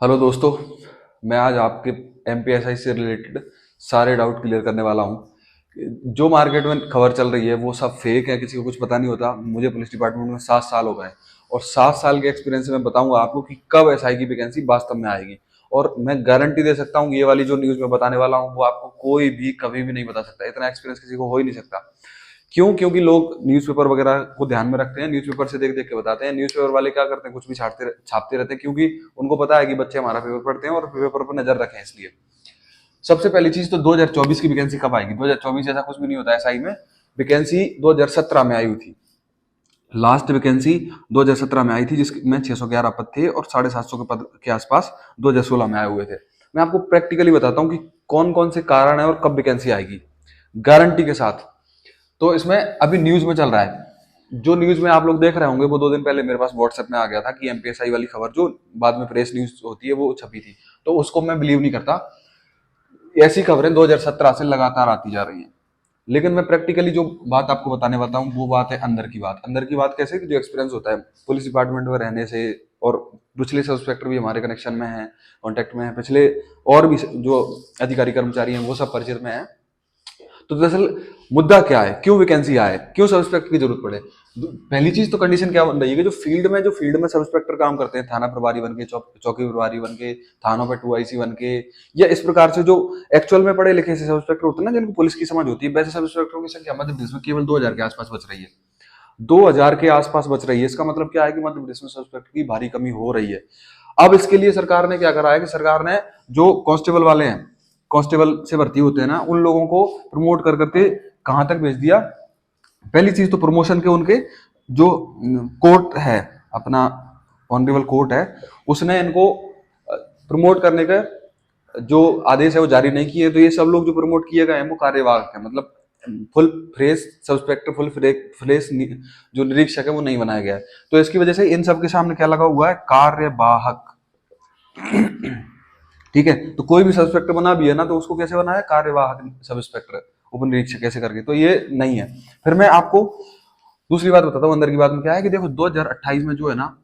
Hello दोस्तों। मैं आज आपके एमपीएसआई से रिलेटेड सारे डाउट क्लियर करने वाला हूँ। जो मार्केट में खबर चल रही है वो सब फेक है, किसी को कुछ पता नहीं होता। मुझे पुलिस डिपार्टमेंट में 7 साल हो गए और 7 साल के एक्सपीरियंस से मैं बताऊंगा आपको कि कब एसआई की वैकेंसी वास्तव में आएगी। और मैं गारंटी दे सकता हूँ ये वाली जो न्यूज़ मैं बताने वाला हूँ वो आपको कोई भी कभी भी नहीं बता सकता। इतना एक्सपीरियंस किसी को हो ही नहीं सकता। क्यों? क्योंकि लोग न्यूज़पेपर वगैरह को ध्यान में रखते हैं, न्यूज़पेपर से देख देख के बताते हैं। न्यूज़पेपर वाले क्या करते हैं, कुछ भी छापते रहते हैं, क्योंकि उनको पता है कि बच्चे हमारा पेपर पढ़ते हैं और पेपर पर नजर रखें। इसलिए सबसे पहली चीज तो 2024 की वैकेंसी कब आएगी। 2024 ऐसा कुछ भी नहीं होता है एसआई में। वैकेंसी 2017 में आई हुई थी। लास्ट वैकेंसी 2017 में आई थी जिसमें 611 पद थे और 750 के पद के आसपास 2016 में आए हुए थे। मैं आपको प्रैक्टिकली बताता हूँ कि कौन कौन से कारण है और कब वैकेंसी आएगी गारंटी के साथ। तो इसमें अभी न्यूज में चल रहा है, जो न्यूज में आप लोग देख रहे होंगे वो 2 दिन पहले मेरे पास व्हाट्सएप में आ गया था कि एमपीएसआई वाली खबर जो बाद में प्रेस न्यूज होती है वो छपी थी। तो उसको मैं बिलीव नहीं करता। ऐसी खबरें 2017 से लगातार आती जा रही हैं। लेकिन मैं प्रैक्टिकली जो बात आपको बताने वाला हूँ वो बात है अंदर की बात। अंदर की बात कैसे कि जो एक्सपीरियंस होता है पुलिस डिपार्टमेंट में रहने से, और पिछले सब इंस्पेक्टर भी हमारे कनेक्शन में हैं, कांटेक्ट में हैं, पिछले और भी जो अधिकारी कर्मचारी हैं वो सब परिचित में हैं। तो दरअसल मुद्दा क्या है, क्यों वैकेंसी आए, क्यों सब इंस्पेक्टर की जरूरत पड़े। पहली चीज तो कंडीशन क्या बन रही है कि जो फील्ड में सब इंस्पेक्टर काम करते हैं, थाना प्रभारी बन के, चौकी प्रभारी बन के, थानों पे 2IC बन के, या इस प्रकार से जो एक्चुअल में पढ़े लिखे से सब इंस्पेक्टर होते हैं ना, जिनको पुलिस की समझ होती है, वैसे सब इंस्पेक्टरों की संख्या मध्य प्रदेश में केवल 2000 के आसपास बच रही है। 2000 के आसपास बच रही है। इसका मतलब क्या है कि मध्य प्रदेश में सब इंस्पेक्टर की भारी कमी हो रही है। अब इसके लिए सरकार ने क्या करा है कि सरकार ने जो कांस्टेबल वाले हैं, कांस्टेबल से भर्ती होते हैं ना, उन लोगों को प्रमोट कर करके कहां तक भेज दिया। पहली चीज तो प्रमोशन के उनके जो कोर्ट है, अपना ऑनरेबल कोर्ट है, उसने इनको प्रमोट करने का जो आदेश है वो जारी नहीं किए। तो ये सब लोग जो प्रमोट किए गए हैं वो कार्यवाहक है, मतलब full fresh sub inspector, full fresh जो निरीक्षक है वो नहीं बनाया गया है। तो इसकी वजह से इन सब के सामने क्या लगा हुआ है, कार्यवाहक। ठीक है, तो कोई भी सब इंस्पेक्टर बना भी है ना, तो उसको कैसे बना है, कार्यवाहक सब इंस्पेक्टर, उप निरीक्षक कैसे करके, तो ये नहीं है। फिर मैं आपको दूसरी बात बताता हूँ अंदर की बात में क्या है कि देखो 2028 में जो है ना,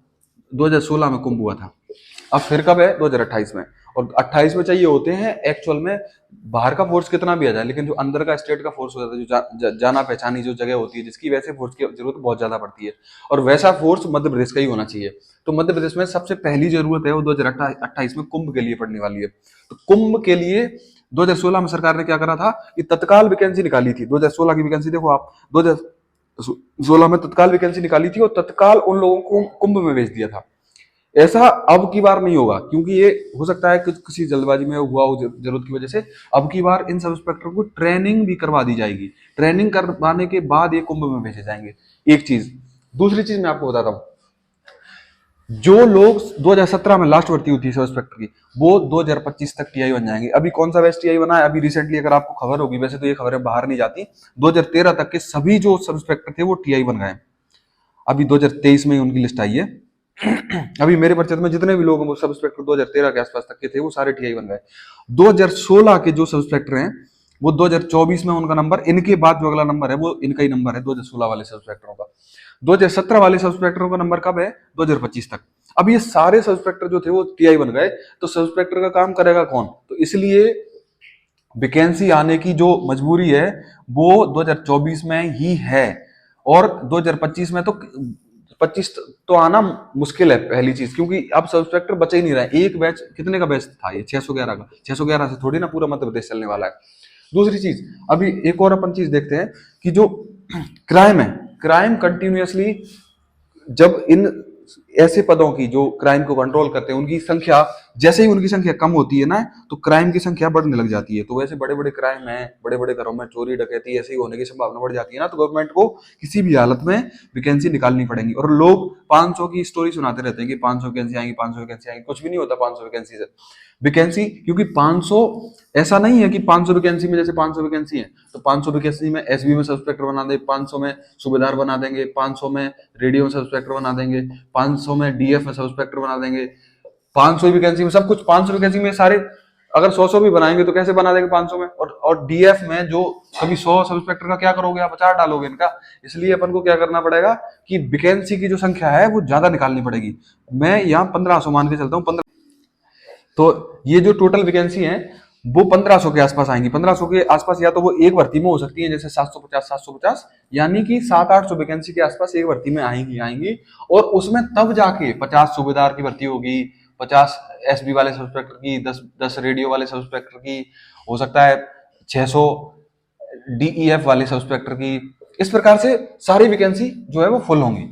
2016 में कुंभ हुआ था। अब फिर कब है, 2028 में। और 28 में चाहिए होते हैं एक्चुअल में, बाहर का फोर्स कितना भी आ जाए, लेकिन जो अंदर का स्टेट का फोर्स होता है, जो जाना पहचानी जो जगह होती है जिसकी, वैसे फोर्स की जरूरत बहुत ज्यादा पड़ती है। और वैसा फोर्स मध्य प्रदेश का ही होना चाहिए। तो मध्य प्रदेश में सबसे पहली जरूरत है वो 2028 में कुंभ के लिए पड़ने वाली है। तो कुंभ के लिए 2016 में सरकार ने क्या करा था कि तत्काल वैकेंसी निकाली थी। 2016 की वैकेंसी देखो आप, 2016 में तत्काल वैकेंसी निकाली थी और तत्काल उन लोगों को कुंभ में भेज दिया था। ऐसा अब की बार नहीं होगा, क्योंकि ये हो सकता है कि किसी जल्दबाजी में हुआ हो जरूरत की वजह से। अब की बार इन सब इंस्पेक्टर को ट्रेनिंग भी करवा दी जाएगी। ट्रेनिंग करवाने के बाद ये कुंभ में भेजे जाएंगे। एक चीज। दूसरी चीज मैं आपको बताता हूँ, जो लोग 2017 में लास्ट भर्ती हुई थी सब इंस्पेक्टर की, वो 2025 तक टीआई बन जाएंगे। अभी कौन सा बैच टीआई बना है, अभी रिसेंटली अगर आपको खबर होगी, वैसे तो ये खबरें बाहर नहीं जाती, 2013 तक के सभी जो सब इंस्पेक्टर थे वो टीआई बन गए। अभी 2023 में उनकी लिस्ट आई है। अभी मेरे परिचय में जितने भी लोग हैं वो सब इंस्पेक्टर 2013 के आसपास तक के थे, वो सारे टीआई बन गए। 2016 के जो सब इंस्पेक्टर हैं वो 2024 में उनका नंबर, इनके बाद जो अगला नंबर है वो इनका ही नंबर है, 2016 वाले सब इंस्पेक्टरों का। 2017 वाले सब इंस्पेक्टरों का नंबर कब है, 2025 तक। अब ये सारे सब इंस्पेक्टर जो थे वो टीआई बन गए, तो सब इंस्पेक्टर का काम करेगा कौन। तो इसलिए वैकेंसी आने की जो मजबूरी है वो 2024 में ही है। और 2025 में तो 25 तो आना मुश्किल है पहली चीज, क्योंकि अब सब इंस्पेक्टर बचे ही नहीं रहे। एक बैच कितने का बैच था ये, 611 का। 611 से थोड़ी ना पूरा मध्य प्रदेश चलने वाला है। दूसरी चीज, अभी एक और अपन चीज देखते हैं कि जो क्राइम है, क्राइम कंटिन्यूअसली, जब इन ऐसे पदों की जो क्राइम को कंट्रोल करते हैं उनकी संख्या, जैसे ही उनकी संख्या कम होती है ना, तो क्राइम की संख्या बढ़ने लग जाती है। तो वैसे बड़े बड़े क्राइम है, बड़े बड़े घरों में चोरी डकैती ऐसी होने की संभावना बढ़ जाती है ना, तो गवर्नमेंट को किसी भी हालत में वैकेंसी निकालनी पड़ेगी। और लोग 500 की स्टोरी सुनाते रहते हैं कि 500 वैकेंसी आएंगी, 500 वैकेंसी आएंगी। कुछ भी नहीं होता 500 वैकेंसी से। वैकेंसी क्योंकि 500 ऐसा नहीं है कि 500 वैकेंसी में, जैसे 500 वैकेंसी है तो 500 वैकेंसी में एसबी में सब इंस्पेक्टर बना देंगे, 500 में सूबेदार बना देंगे, 500 में रेडियो में सब इंस्पेक्टर बना देंगे, 500 में डीएफ में सब इंस्पेक्टर बना देंगे। 500 वैकेंसी में सब कुछ, 500 वैकेंसी में सारे, अगर 100 भी बनाएंगे तो कैसे बना देंगे 500 में। और डीएफ में जो कभी 100 सब इंस्पेक्टर का क्या करोगे आप, 50 डालोगे इनका। इसलिए अपन को क्या करना पड़ेगा कि वैकेंसी की जो संख्या है वो ज्यादा निकालनी पड़ेगी। मैं यहाँ 1500 मान के चलता हूँ। तो ये जो टोटल वैकेंसी है वो 1500 के आसपास आएंगी। 1500 के आसपास या तो वो एक भर्ती में हो सकती है, जैसे 750 यानी कि 700-800 वैकेंसी के आसपास एक भर्ती में आएंगी। और उसमें तब जाके 50 सूबेदार की भर्ती होगी, 50 एसबी वाले सब इंस्पेक्टर की, 10 रेडियो वाले सब इंस्पेक्टर की, हो सकता है 600 डीईएफ वाले सब इंस्पेक्टर की। इस प्रकार से सारी वैकेंसी जो है वो फुल होंगी।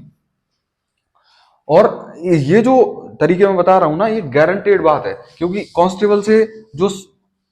और ये जो तरीके मैं बता रहा हूं ना, ये गारंटेड बात है, क्योंकि कांस्टेबल से जो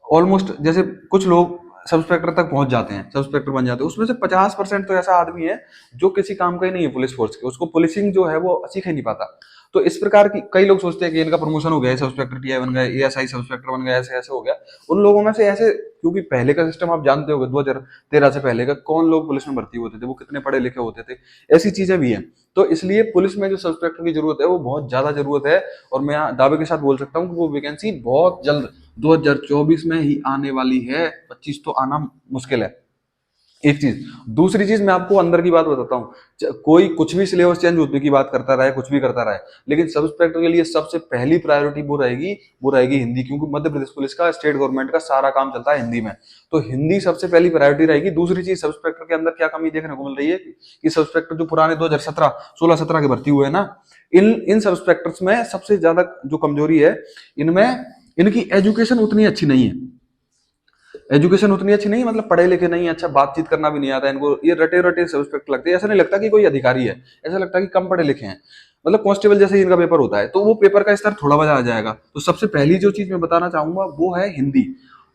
ऑलमोस्ट जैसे कुछ लोग सब इंस्पेक्टर तक पहुंच जाते हैं, सब इंस्पेक्टर बन जाते हैं, उसमें से 50% तो ऐसा आदमी है जो किसी काम का ही नहीं है पुलिस फोर्स के, उसको पुलिसिंग जो है वो सीख ही नहीं पाता। तो इस प्रकार की कई लोग सोचते हैं कि इनका प्रमोशन हो गया, सब इंस्पेक्टर टीआई बन गए, एएसआई सब इंस्पेक्टर बन गए, ऐसे ऐसे हो गया। उन लोगों में से ऐसे, क्योंकि पहले का सिस्टम आप जानते होंगे, 2013 से पहले का कौन लोग पुलिस में भर्ती होते थे, वो कितने पढ़े लिखे होते थे, ऐसी चीजें भी हैं। तो इसलिए पुलिस में जो सब इंस्पेक्टर की जरूरत है वो बहुत ज्यादा जरूरत है। और मैं दावे के साथ बोल सकता हूँ कि वो वैकेंसी बहुत जल्द 2024 में ही आने वाली है, 25 तो आना मुश्किल है। एक चीज, दूसरी चीज मैं आपको अंदर की बात बताता हूँ। कोई कुछ भी सिलेबस चेंज होने की बात करता रहे, कुछ भी करता रहे, लेकिन सब इंस्पेक्टर के लिए सबसे पहली प्रायोरिटी वो रहेगी हिंदी, क्योंकि मध्य प्रदेश पुलिस का, स्टेट गवर्नमेंट का सारा काम चलता है हिंदी में। तो हिंदी सबसे पहली प्रायोरिटी रहेगी। दूसरी चीज, सब इंस्पेक्टर के अंदर क्या कमी देखने को मिल रही है कि सब इंस्पेक्टर जो पुराने 2017 16-17 के भर्ती हुए हैं ना, इन सब इंस्पेक्टर्स में सबसे ज्यादा जो कमजोरी है, इनमें इनकी एजुकेशन उतनी अच्छी नहीं है। एजुकेशन उतनी अच्छी नहीं, मतलब पढ़े लिखे नहीं, अच्छा बातचीत करना भी नहीं आता इनको, ये रटे रटे सब्सपेक्ट लगते हैं। ऐसा नहीं लगता कि कोई अधिकारी है, ऐसा लगता है कि कम पढ़े लिखे हैं। मतलब कांस्टेबल जैसे ही इनका पेपर होता है तो वो पेपर का स्तर थोड़ा बजा आ जाएगा। तो सबसे पहली जो चीज मैं बताना चाहूंगा वो है हिंदी।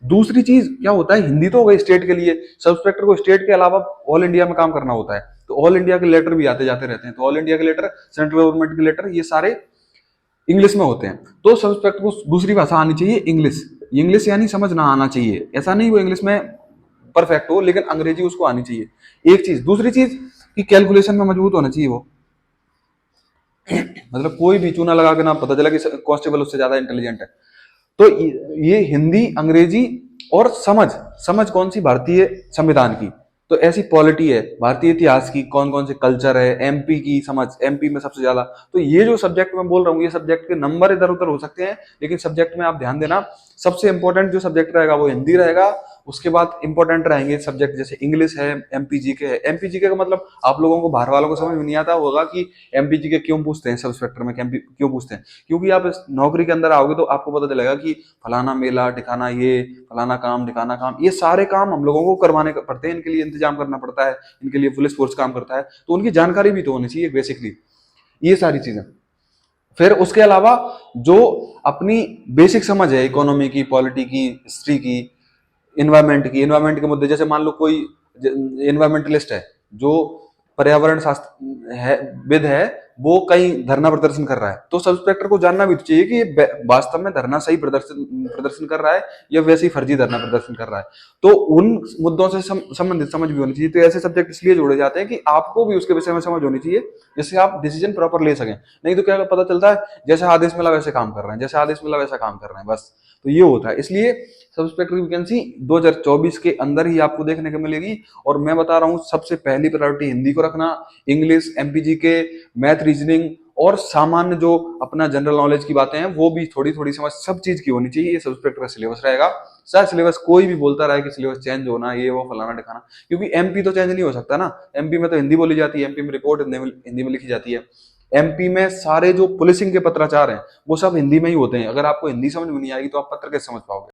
दूसरी चीज क्या होता है, हिंदी तो हो गई स्टेट के लिए, सब इंस्पेक्टर को स्टेट के अलावा ऑल इंडिया में काम करना होता है, तो ऑल इंडिया के लेटर भी आते जाते रहते हैं। तो ऑल इंडिया के लेटर, सेंट्रल गवर्नमेंट के लेटर, ये सारे इंग्लिश में होते हैं। तो सब इंस्पेक्टर को दूसरी भाषा आनी चाहिए इंग्लिश। इंग्लिश यानी समझ ना आना चाहिए, ऐसा नहीं वो इंग्लिश में परफेक्ट हो, लेकिन अंग्रेजी उसको आनी चाहिए। एक चीज, दूसरी चीज कि कैलकुलेशन में मजबूत होना चाहिए वो। मतलब कोई भी चूना लगा के ना पता चला कि कांस्टेबल उससे ज्यादा इंटेलिजेंट है। तो ये हिंदी, अंग्रेजी और समझ, समझ कौन सी, भारतीय संविधान की, तो ऐसी पॉलिटी है, भारतीय इतिहास की, कौन कौन से कल्चर है, एमपी की समझ, एमपी में सबसे ज्यादा। तो ये जो सब्जेक्ट मैं बोल रहा हूँ, ये सब्जेक्ट के नंबर इधर उधर हो सकते हैं, लेकिन सब्जेक्ट में आप ध्यान देना, सबसे इंपॉर्टेंट जो सब्जेक्ट रहेगा वो हिंदी रहेगा। उसके बाद इंपॉर्टेंट रहेंगे सब्जेक्ट जैसे इंग्लिश है, एमपीजीके है। एमपीजीके का मतलब आप लोगों को, बाहर वालों को समझ में नहीं आता होगा कि एमपीजीके क्यों पूछते हैं, सब इंस्पेक्टर में क्यों पूछते हैं। क्योंकि आप इस नौकरी के अंदर आओगे तो आपको पता चलेगा कि फलाना मेला ठिकाना, ये फलाना काम ठिकाना काम, ये सारे काम हम लोगों को करवाने पड़ते हैं, इनके लिए इंतजाम करना पड़ता है, इनके लिए पुलिस फोर्स काम करता है, तो उनकी जानकारी भी तो होनी चाहिए बेसिकली, ये सारी चीजें। फिर उसके अलावा जो अपनी बेसिक समझ है इकोनॉमी की, पॉलिटी की, हिस्ट्री की, इन्वायरमेंट के मुद्दे, जैसे मान लो कोई इन्वायरमेंटलिस्ट है जो पर्यावरण शास्त्र है, विद है, वो कहीं धरना प्रदर्शन कर रहा है, तो सब इंस्पेक्टर को जानना भी तो चाहिए कि ये वास्तव में धरना सही प्रदर्शन कर रहा है या वैसे ही फर्जी धरना प्रदर्शन कर रहा है। तो उन मुद्दों से संबंधित समझ भी होनी चाहिए। तो ऐसे सब्जेक्ट इसलिए जोड़े जाते हैं कि आपको भी उसके विषय में समझ होनी चाहिए, जिससे आप डिसीजन प्रॉपर ले सकें। नहीं तो क्या पता चलता है, जैसे आदेश मिला वैसे काम कर रहे हैं, जैसे आदेश मिला वैसा काम कर रहे हैं, बस। तो ये होता है। इसलिए सब इंस्पेक्टर की वैकेंसी 2024 के अंदर ही आपको देखने को मिलेगी। और मैं बता रहा हूँ, सबसे पहली प्रायोरिटी हिंदी को रखना, इंग्लिश, एमपीजी के, मैथ, रीजनिंग और सामान्य जो अपना जनरल नॉलेज की बातें हैं वो भी थोड़ी थोड़ी समझ सब चीज की होनी चाहिए। ये सब इंस्पेक्टर का सिलेबस रहेगा। सर सिलेबस कोई भी बोलता रहा है कि सिलेबस चेंज होना, ये वो फलाना दिखाना, क्योंकि एमपी तो चेंज नहीं हो सकता ना। एमपी में तो हिंदी बोली जाती है, एमपी में रिपोर्ट हिंदी में लिखी जाती है। एमपी में सारे जो पुलिसिंग के पत्राचार हैं वो सब हिंदी में ही होते हैं। अगर आपको हिंदी समझ में नहीं आएगी तो आप पत्र कैसे समझ पाओगे।